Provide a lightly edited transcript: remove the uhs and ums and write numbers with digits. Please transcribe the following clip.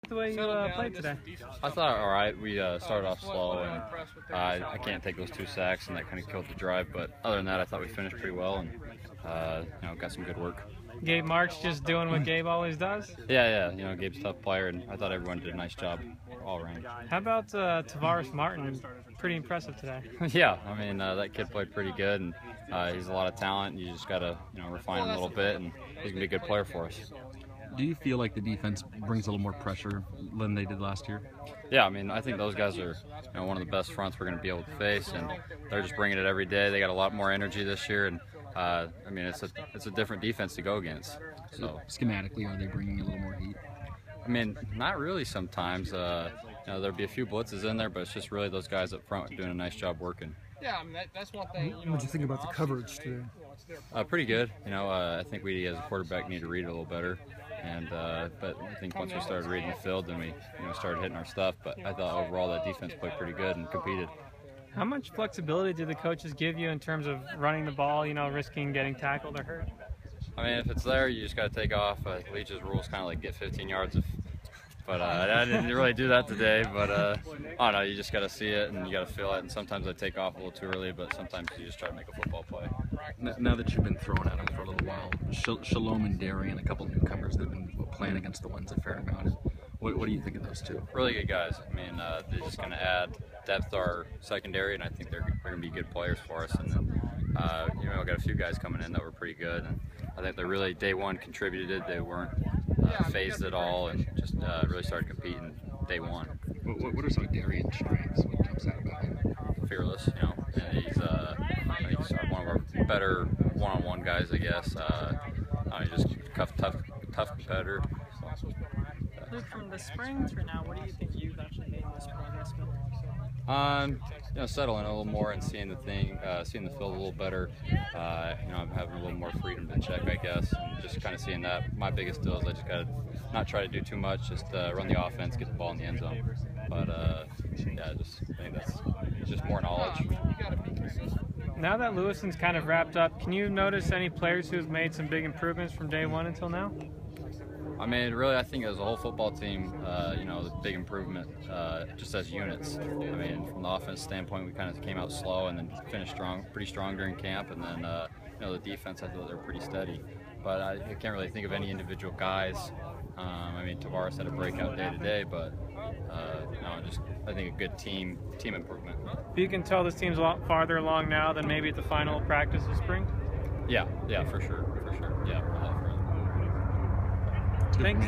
The way you played today? I thought all right. We started off slow, and I can't take those 2 sacks, and that kind of killed the drive. But other than that, I thought we finished pretty well, and got some good work. Gabe Marks just doing what Gabe always does? Yeah. Gabe's a tough player, and I thought everyone did a nice job all around. How about Tavares Martin? Pretty impressive today. Yeah, I mean that kid played pretty good, and he's a lot of talent. You just gotta refine him a little bit, and he's gonna be a good player for us. Do you feel like the defense brings a little more pressure than they did last year? Yeah, I mean, I think those guys are one of the best fronts we're going to be able to face, and they're just bringing it every day. They got a lot more energy this year, and I mean, it's a different defense to go against. So schematically, are they bringing a little more heat? I mean, not really. Sometimes there'll be a few blitzes in there, but it's just really those guys up front doing a nice job working. Yeah, I mean that's one thing. What did you think about the coverage today? Pretty good. I think we as a quarterback need to read it a little better. And but I think once we started reading the field, then we started hitting our stuff. But I thought overall that defense played pretty good and competed. How much flexibility do the coaches give you in terms of running the ball, risking getting tackled or hurt? I mean, if it's there, you just got to take off. Leach's rules kind of like get 15 yards. But I didn't really do that today. But I don't know, you just got to see it and you got to feel it. And sometimes I take off a little too early, but sometimes you just try to make a football play. Now that you've been thrown at them for a little while, Shalom and Darian, a couple newcomers that have been playing against the ones a fair amount. What do you think of those two? Really good guys. I mean, they're just going to add depth to our secondary, and I think they're going to be good players for us. And then, we got a few guys coming in that were pretty good, and I think they really day one contributed. They weren't phased at all, and just really started competing day one. What are some of Darian's strengths? What jumps out about him? Fearless, and he's one of our better one-on-one guys, I guess. He's just tough competitor. Luke, from the spring through now, what do you think you've actually made this progress with? Settling a little more and seeing the field a little better. I'm having a little more freedom to check, I guess, and just kind of seeing that. My biggest deal is I just got to not try to do too much, just run the offense, get the ball in the end zone. But I think that's just more knowledge. Now that Lewison's kind of wrapped up, can you notice any players who've made some big improvements from day one until now? I mean, really, I think as a whole football team, the big improvement just as units. I mean, from the offense standpoint, we kind of came out slow and then finished pretty strong during camp, and then the defense, I thought they were pretty steady. But I can't really think of any individual guys. I mean, Tavares had a breakout day today, but I think a good team improvement. You can tell this team's a lot farther along now than maybe at the final practice of spring. Yeah, for sure. Yeah. Thanks.